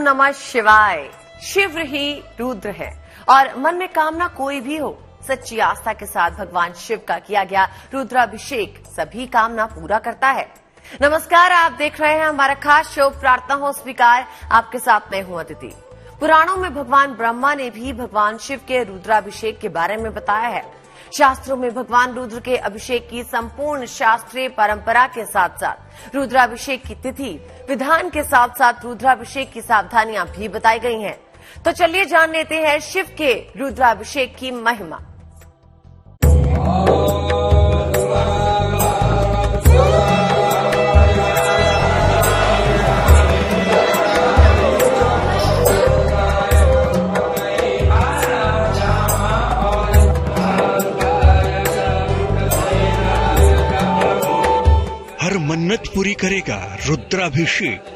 नमः शिवाय। शिव ही रुद्र है और मन में कामना कोई भी हो, सच्ची आस्था के साथ भगवान शिव का किया गया रुद्राभिषेक सभी कामना पूरा करता है। नमस्कार, आप देख रहे हैं हमारा खास शो प्रार्थना हो स्वीकार। आपके साथ मैं हूं अदिति। पुराणों में भगवान ब्रह्मा ने भी भगवान शिव के रुद्राभिषेक के बारे में बताया है। शास्त्रों में भगवान रुद्र के अभिषेक की संपूर्ण शास्त्रीय परंपरा के साथ साथ रुद्राभिषेक की तिथि, विधान के साथ साथ रुद्राभिषेक की सावधानियां भी बताई गई हैं। तो चलिए जान लेते हैं शिव के रुद्राभिषेक की महिमा। हर मन्नत पूरी करेगा रुद्राभिषेक।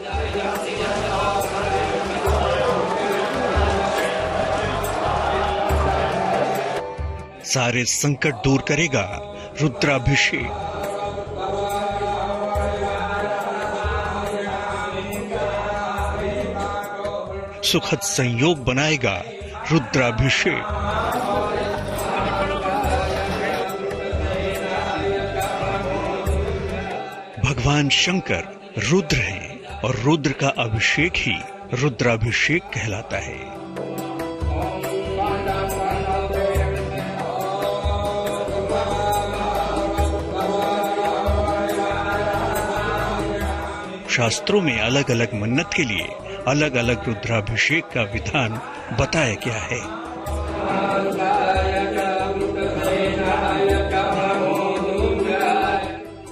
सारे संकट दूर करेगा रुद्राभिषेक। सुखद संयोग बनाएगा रुद्राभिषेक। भगवान शंकर रुद्र हैं और रुद्र का अभिषेक ही रुद्राभिषेक कहलाता है। शास्त्रों में अलग अलग मन्नत के लिए अलग अलग रुद्राभिषेक का विधान बताया गया है।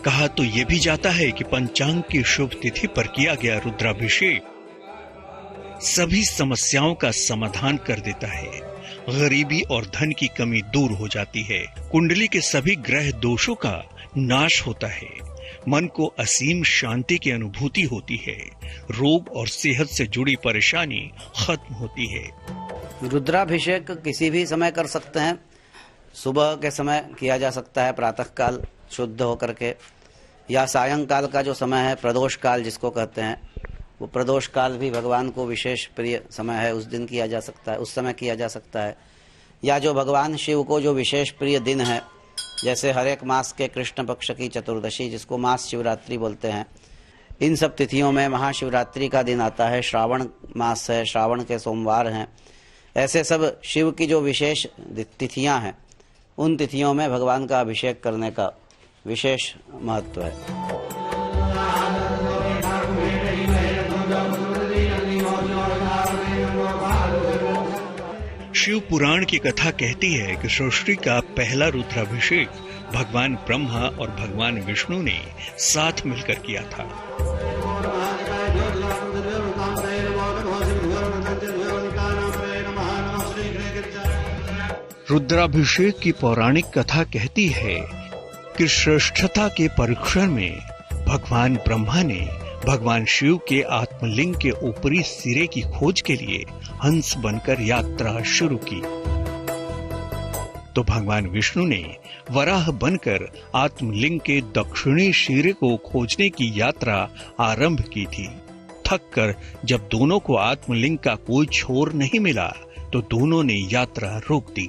कहा तो यह भी जाता है कि पंचांग की शुभ तिथि पर किया गया रुद्राभिषेक सभी समस्याओं का समाधान कर देता है। गरीबी और धन की कमी दूर हो जाती है। कुंडली के सभी ग्रह दोषों का नाश होता है। मन को असीम शांति की अनुभूति होती है। रोग और सेहत से जुड़ी परेशानी खत्म होती है। रुद्राभिषेक किसी भी समय कर सकते हैं। सुबह के समय किया जा सकता है, प्रातः काल शुद्ध होकर के, या सायंकाल का जो समय है प्रदोष काल जिसको कहते हैं, वो प्रदोष काल भी भगवान को विशेष प्रिय समय है, उस दिन किया जा सकता है, उस समय किया जा सकता है। या जो भगवान शिव को जो विशेष प्रिय दिन है, जैसे हर एक मास के कृष्ण पक्ष की चतुर्दशी जिसको मास शिवरात्रि बोलते हैं, इन सब तिथियों में महाशिवरात्रि का दिन आता है, श्रावण मास है, श्रावण के सोमवार हैं, ऐसे सब शिव की जो विशेष तिथियां हैं, उन तिथियों में भगवान का अभिषेक करने का विशेष महत्व है। शिव पुराण की कथा कहती है कि सृष्टि का पहला रुद्राभिषेक भगवान ब्रह्मा और भगवान विष्णु ने साथ मिलकर किया था। रुद्राभिषेक की पौराणिक कथा कहती है कि श्रेष्ठता के परीक्षण में भगवान ब्रह्मा ने भगवान शिव के आत्मलिंग के ऊपरी सिरे की खोज के लिए हंस बनकर यात्रा शुरू की, तो भगवान विष्णु ने वराह बनकर आत्मलिंग के दक्षिणी सिरे को खोजने की यात्रा आरंभ की थी। थक कर जब दोनों को आत्मलिंग का कोई छोर नहीं मिला तो दोनों ने यात्रा रोक दी।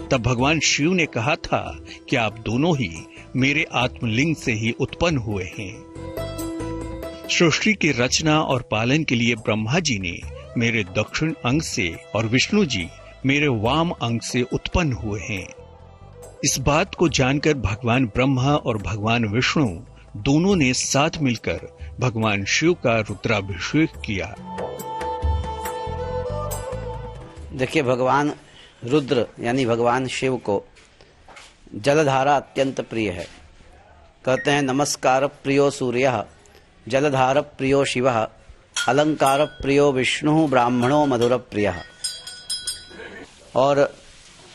तब भगवान शिव ने कहा था कि आप दोनों ही मेरे आत्मलिंग से ही उत्पन्न हुए हैं। सृष्टि की रचना और पालन के लिए ब्रह्मा जी ने मेरे दक्षिण अंग से और विष्णु जी मेरे वाम अंग से उत्पन्न हुए हैं। इस बात को जानकर भगवान ब्रह्मा और भगवान विष्णु दोनों ने साथ मिलकर भगवान शिव का रुद्राभिषेक किया। देखिए, भगवान रुद्र यानी भगवान शिव को जलधारा अत्यंत प्रिय है। कहते हैं नमस्कार प्रियो सूर्य, जलधार प्रियो शिव, अलंकार प्रियो विष्णु, ब्राह्मणो मधुर प्रिय। और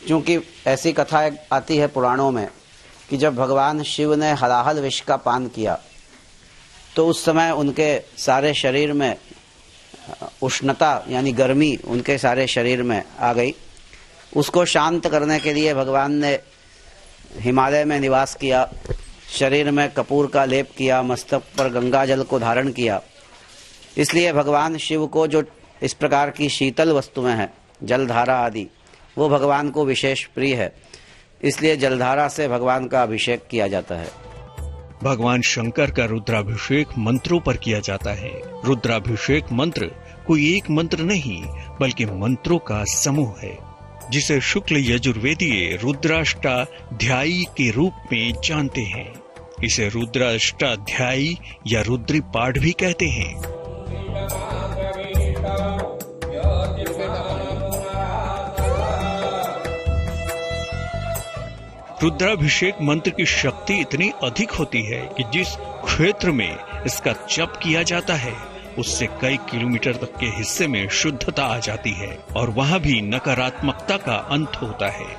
चूंकि ऐसी कथा आती है पुराणों में कि जब भगवान शिव ने हलाहल विष का पान किया तो उस समय उनके सारे शरीर में उष्णता यानी गर्मी उनके सारे शरीर में आ गई। उसको शांत करने के लिए भगवान ने हिमालय में निवास किया, शरीर में कपूर का लेप किया, मस्तक पर गंगा जल को धारण किया इसलिए भगवान शिव को जो इस प्रकार की शीतल वस्तुएं हैं, जलधारा आदि, वो भगवान को विशेष प्रिय है। इसलिए जलधारा से भगवान का अभिषेक किया जाता है। भगवान शंकर का रुद्राभिषेक मंत्रों पर किया जाता है। रुद्राभिषेक मंत्र कोई एक मंत्र नहीं, बल्कि मंत्रों का समूह है, जिसे शुक्ल यजुर्वेदीय रुद्राष्टाध्यायी के रूप में जानते हैं। इसे रुद्राष्टाध्यायी या रुद्री पाठ भी कहते हैं। रुद्राभिषेक मंत्र की शक्ति इतनी अधिक होती है कि जिस क्षेत्र में इसका जप किया जाता है, उससे कई किलोमीटर तक के हिस्से में शुद्धता आ जाती है और वहां भी नकारात्मकता का अंत होता है।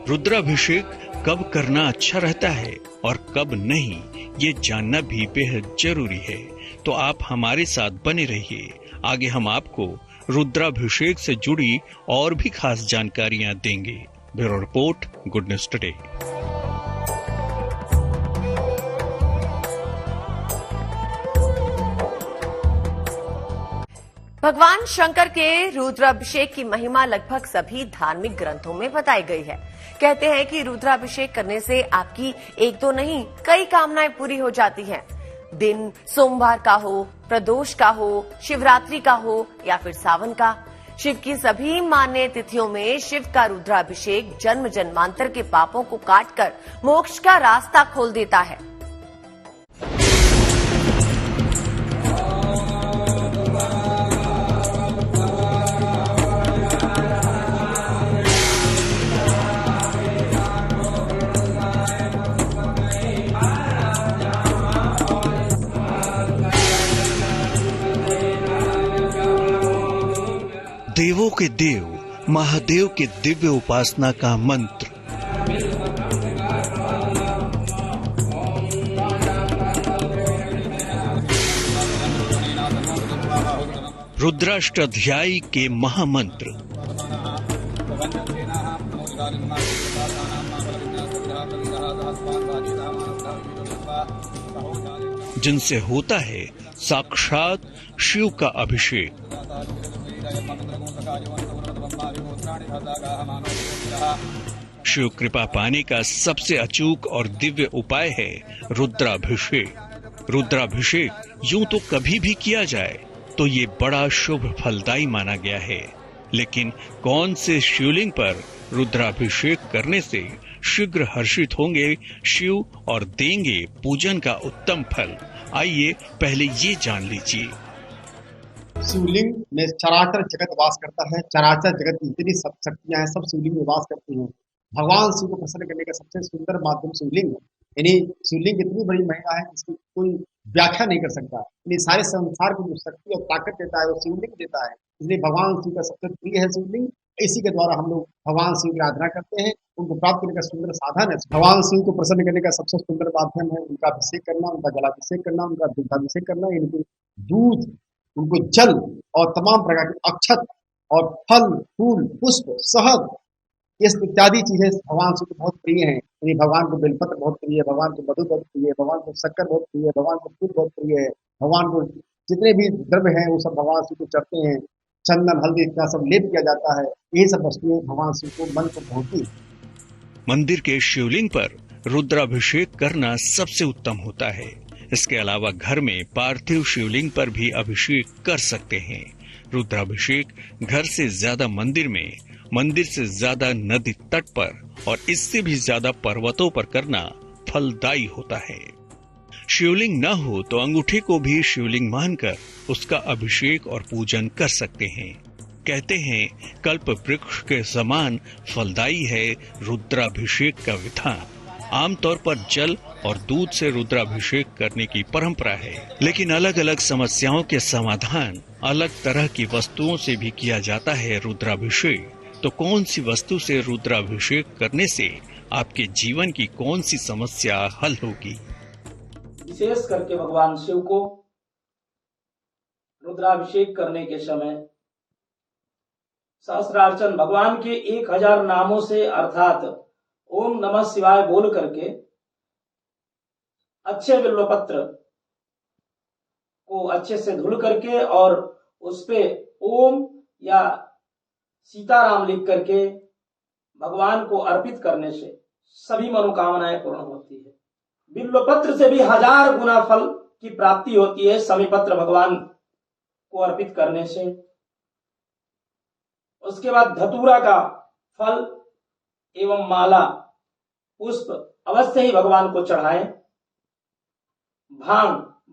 रुद्राभिषेक कब करना अच्छा रहता है और कब नहीं, ये जानना भी बेहद जरूरी है। तो आप हमारे साथ बने रहिए। आगे हम आपको रुद्राभिषेक से जुड़ी और भी खास जानकारियां देंगे। Bureau report, good news today. भगवान शंकर के रुद्राभिषेक की महिमा लगभग सभी धार्मिक ग्रंथों में बताई गई है। कहते हैं कि रुद्राभिषेक करने से आपकी एक दो नहीं, कई कामनाएं पूरी हो जाती हैं। दिन सोमवार का हो, प्रदोष का हो, शिवरात्रि का हो या फिर सावन का, शिव की सभी मान्य तिथियों में शिव का रुद्राभिषेक जन्म जन्मांतर के पापों को काटकर मोक्ष का रास्ता खोल देता है। देवों के देव महादेव के दिव्य उपासना का मंत्र। रुद्राष्टाध्यायी के महामंत्र। जिनसे होता है साक्षात शिव का अभिषेक। शिव कृपा पाने का सबसे अचूक और दिव्य उपाय है रुद्राभिषेक। रुद्राभिषेक यूं तो कभी भी किया जाए तो ये बड़ा शुभ फलदायी माना गया है, लेकिन कौन से शिवलिंग पर रुद्राभिषेक करने से शीघ्र हर्षित होंगे शिव और देंगे पूजन का उत्तम फल, आइए पहले ये जान लीजिए। शिवलिंग में चराचर जगत वास करता है। चराचर जगत की जितनी सब शक्तियां हैं सब शिवलिंग में वास करती हैं। भगवान शिव को प्रसन्न करने का सबसे सुंदर माध्यम शिवलिंग है। यानी शिवलिंग इतनी बड़ी महिमा है जिसकी कोई व्याख्या नहीं कर सकता। यानी सारे संसार को जो शक्ति और ताकत देता है वो शिवलिंग देता है। इसलिए भगवान शिव का सबसे प्रिय है शिवलिंग। इसी के द्वारा हम लोग भगवान शिव की आराधना करते हैं। उनको प्राप्त करने का सुंदर साधन है। भगवान शिव को प्रसन्न करने का सबसे सुंदर माध्यम है उनका अभिषेक करना, उनका जलाभिषेक करना, उनका दुग्धाभिषेक करना। इनको दूध, उनको जल और तमाम प्रकार के अक्षत और फल, फूल, पुष्प, शहद, इस इत्यादि चीजें भगवान शिव को बहुत प्रिय हैं। यानी भगवान को बेलपत्र बहुत प्रिय है, भगवान को मधु बहुत प्रिय है, भगवान को शक्कर बहुत प्रिय है, भगवान को फूल बहुत प्रिय है, भगवान को जितने भी द्रव्य हैं वो सब भगवान शिव को चढ़ते हैं। चंदन, हल्दी इतना सब लेप किया जाता है। यही सब वस्तुएं भगवान शिव को मन को भाती। मंदिर के शिवलिंग पर रुद्राभिषेक करना सबसे उत्तम होता है। इसके अलावा घर में पार्थिव शिवलिंग पर भी अभिषेक कर सकते हैं। रुद्राभिषेक घर से ज्यादा मंदिर में, मंदिर से ज्यादा नदी तट पर और इससे भी ज्यादा पर्वतों पर करना फलदायी होता है। शिवलिंग न हो तो अंगूठे को भी शिवलिंग मानकर उसका अभिषेक और पूजन कर सकते हैं। कहते हैं कल्प वृक्ष के समान फलदायी है रुद्राभिषेक का विधान। आमतौर पर जल और दूध से रुद्राभिषेक करने की परंपरा है, लेकिन अलग अलग समस्याओं के समाधान अलग तरह की वस्तुओं से भी किया जाता है रुद्राभिषेक। तो कौन सी वस्तु से रुद्राभिषेक करने से आपके जीवन की कौन सी समस्या हल होगी? विशेष करके भगवान शिव को रुद्राभिषेक करने के समय सहस्त्रार्चन भगवान के 1000 नामों से अर्थात ओम नमः शिवाय बोल करके अच्छे बिल्वपत्र को अच्छे से धुल करके और उस पे ओम या सीताराम लिख करके भगवान को अर्पित करने से सभी मनोकामनाएं पूर्ण होती है। बिल्वपत्र से भी 1000 गुना फल की प्राप्ति होती है समीपत्र भगवान को अर्पित करने से। उसके बाद धतूरा का फल एवं माला पुष्प अवश्य ही भगवान को चढ़ाएं।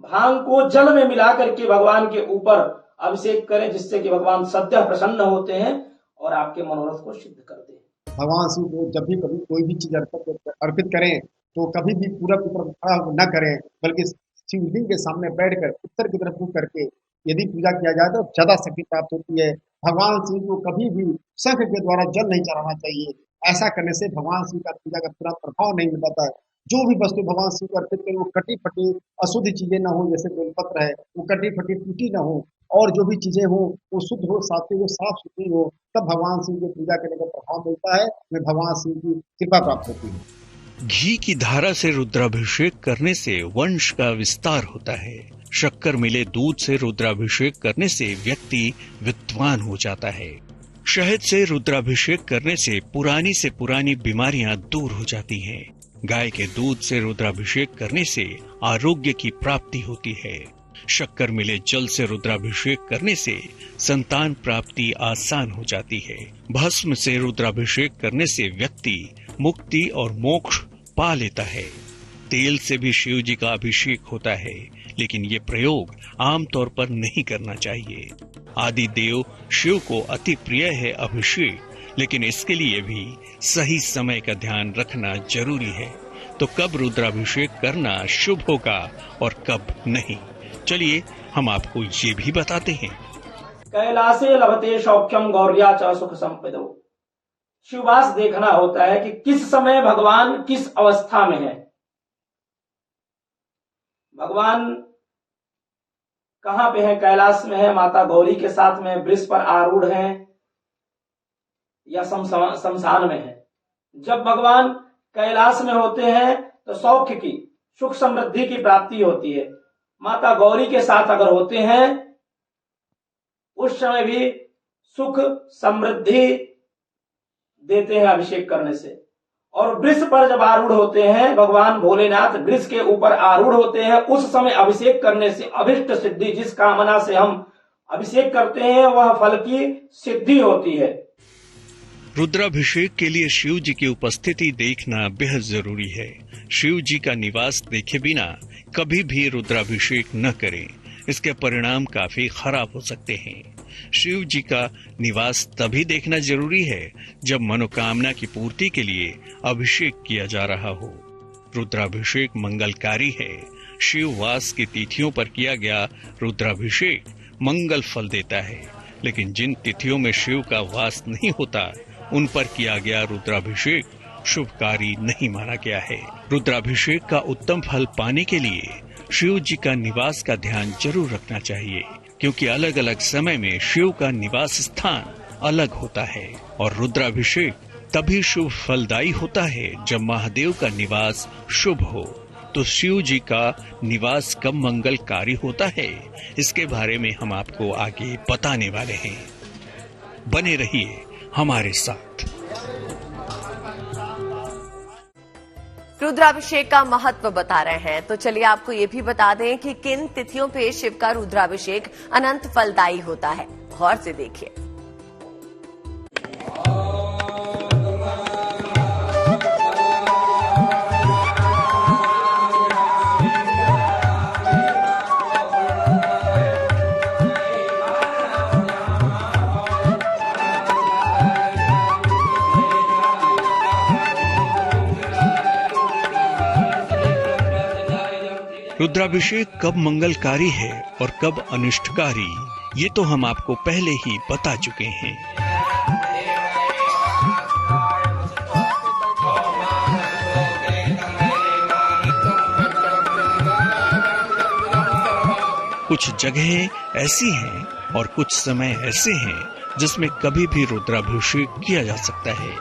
भांग को जल में मिला करके भगवान के ऊपर अभिषेक करें, जिससे कि भगवान सद्यः प्रसन्न होते हैं और आपके मनोरथ को सिद्ध करते हैं। भगवान शिव को जब भी कभी कोई भी चीज अर्पित करें तो कभी भी पूरब की तरफ खड़ा न करें, बल्कि शिवलिंग के सामने बैठकर उत्तर की तरफ मुख करके यदि पूजा किया जाए तो ज्यादा शक्ति प्राप्त होती है। भगवान शिव को कभी भी शंख के द्वारा जल नहीं चढ़ाना चाहिए। ऐसा करने से भगवान शिव का पूजा का पूरा प्रभाव नहीं मिल पाता है। जो भी वस्तु भगवान शिव को अर्पित करें वो कटी फटी अशुद्ध चीजें न हो, जैसे बेलपत्र है वो कटी फटी टूटी न हो, और जो भी चीजें हो वो शुद्ध हो, सात्विक हो, साफ सुथरी हो, तब भगवान शिव की पूजा करने का प्रभाव मिलता है, में भगवान शिव की कृपा प्राप्त होती है। घी की धारा से रुद्राभिषेक करने से वंश का विस्तार होता है। शक्कर मिले दूध से रुद्राभिषेक करने से व्यक्ति विद्वान हो जाता है। शहद से रुद्राभिषेक करने से पुरानी बीमारियां दूर हो जाती हैं। गाय के दूध से रुद्राभिषेक करने से आरोग्य की प्राप्ति होती है। शक्कर मिले जल से रुद्राभिषेक करने से संतान प्राप्ति आसान हो जाती है। भस्म से रुद्राभिषेक करने से व्यक्ति मुक्ति और मोक्ष पा लेता है। तेल से भी शिव जी का अभिषेक होता है, लेकिन ये प्रयोग आमतौर पर नहीं करना चाहिए। आदि देव शिव को अति प्रिय है अभिषेक, लेकिन इसके लिए भी सही समय का ध्यान रखना जरूरी है। तो कब रुद्राभिषेक करना शुभ होगा और कब नहीं, चलिए हम आपको ये भी बताते हैं। कैलासे लभते सौख्यम गौर्या च सुख संपदो। शिववास देखना होता है कि किस समय भगवान किस अवस्था में है। भगवान कहाँ पे है? कैलाश में है, माता गौरी के साथ में, वृक्ष पर आरूढ़ है, या शमशान में है। जब भगवान कैलाश में होते हैं तो सौख्य की, सुख समृद्धि की प्राप्ति होती है। माता गौरी के साथ अगर होते हैं उस समय भी सुख समृद्धि देते हैं अभिषेक करने से। और वृक्ष पर जब आरूढ़ होते हैं, भगवान भोलेनाथ वृक्ष के ऊपर आरूढ़ होते हैं, उस समय अभिषेक करने से अभिष्ट सिद्धि, जिस कामना से हम अभिषेक करते हैं वह फल की सिद्धि होती है। रुद्राभिषेक के लिए शिव जी की उपस्थिति देखना बेहद जरूरी है। शिव जी का निवास देखे बिना कभी भी रुद्राभिषेक न करें, इसके परिणाम काफी खराब हो सकते हैं। शिव जी का निवास तभी देखना जरूरी है जब मनोकामना की पूर्ति के लिए अभिषेक किया जा रहा हो। रुद्राभिषेक मंगलकारी है। शिव वास की तिथियों पर किया गया रुद्राभिषेक मंगल फल देता है, लेकिन जिन तिथियों में शिव का वास नहीं होता उन पर किया गया रुद्राभिषेक शुभकारी नहीं माना गया है। रुद्राभिषेक का उत्तम फल पाने के लिए शिव जी का निवास का ध्यान जरूर रखना चाहिए, क्योंकि अलग अलग समय में शिव का निवास स्थान अलग होता है और रुद्राभिषेक तभी शुभ फलदायी होता है जब महादेव का निवास शुभ हो। तो शिव जी का निवास कब मंगलकारी होता है, इसके बारे में हम आपको आगे बताने वाले हैं। बने रहिए हमारे साथ। रुद्राभिषेक का महत्व बता रहे हैं, तो चलिए आपको ये भी बता दें कि किन तिथियों पे शिव का रुद्राभिषेक अनंत फलदायी होता है। गौर से देखिए। रुद्राभिषेक कब मंगलकारी है और कब अनिष्टकारी, ये तो हम आपको पहले ही बता चुके हैं। कुछ जगहें ऐसी हैं और कुछ समय ऐसे हैं जिसमें कभी भी रुद्राभिषेक किया जा सकता है,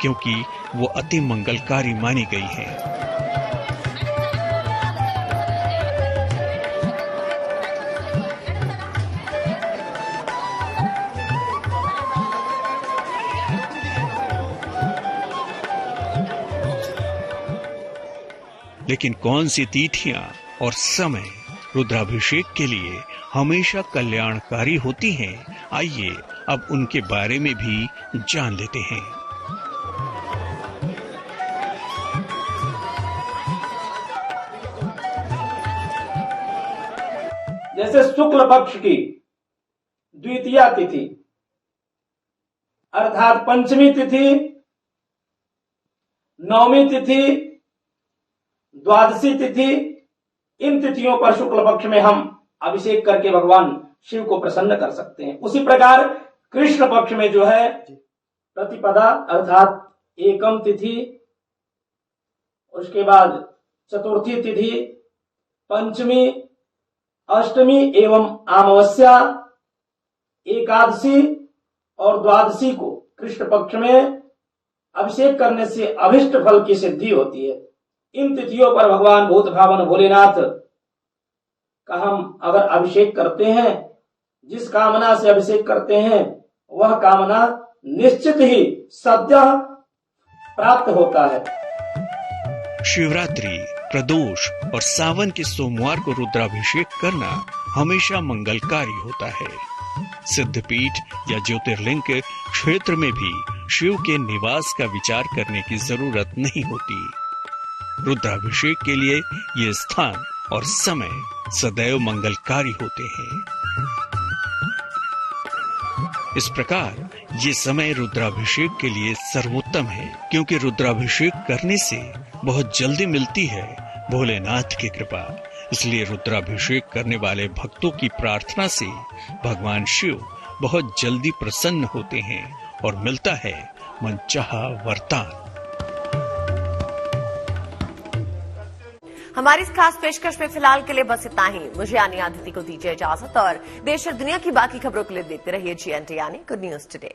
क्योंकि वो अति मंगलकारी मानी गई है। लेकिन कौन सी तिथियां और समय रुद्राभिषेक के लिए हमेशा कल्याणकारी होती हैं, आइए अब उनके बारे में भी जान लेते हैं। जैसे शुक्ल पक्ष की द्वितीया तिथि अर्थात पंचमी तिथि, नवमी तिथि, द्वादशी तिथि, इन तिथियों पर शुक्ल पक्ष में हम अभिषेक करके भगवान शिव को प्रसन्न कर सकते हैं। उसी प्रकार कृष्ण पक्ष में जो है प्रतिपदा अर्थात एकम तिथि, उसके बाद चतुर्थी तिथि, पंचमी, अष्टमी एवं अमावस्या, एकादशी और द्वादशी को कृष्ण पक्ष में अभिषेक करने से अभिष्ट फल की सिद्धि होती है। इन तिथियों पर भगवान भूत भावन भोलेनाथ का हम अगर अभिषेक करते हैं, जिस कामना से अभिषेक करते हैं वह कामना निश्चित ही सद्य प्राप्त होता है। शिवरात्रि, प्रदोष और सावन के सोमवार को रुद्राभिषेक करना हमेशा मंगलकारी होता है। सिद्धपीठ या ज्योतिर्लिंग के क्षेत्र में भी शिव के निवास का विचार करने की जरूरत नहीं होती। रुद्राभिषेक के लिए ये स्थान और समय सदैव मंगलकारी होते हैं। इस प्रकार ये समय रुद्राभिषेक के लिए सर्वोत्तम है, क्योंकि रुद्राभिषेक करने से बहुत जल्दी मिलती है भोलेनाथ की कृपा। इसलिए रुद्राभिषेक करने वाले भक्तों की प्रार्थना से भगवान शिव बहुत जल्दी प्रसन्न होते हैं और मिलता है मनचाहा वरदान। हमारी इस खास पेशकश में फिलहाल के लिए बस इतना ही। मुझे यानी आदित्य को दीजिए इजाजत और देश और दुनिया की बाकी खबरों के लिए देखते रहिए GNT यानी गुड न्यूज टुडे।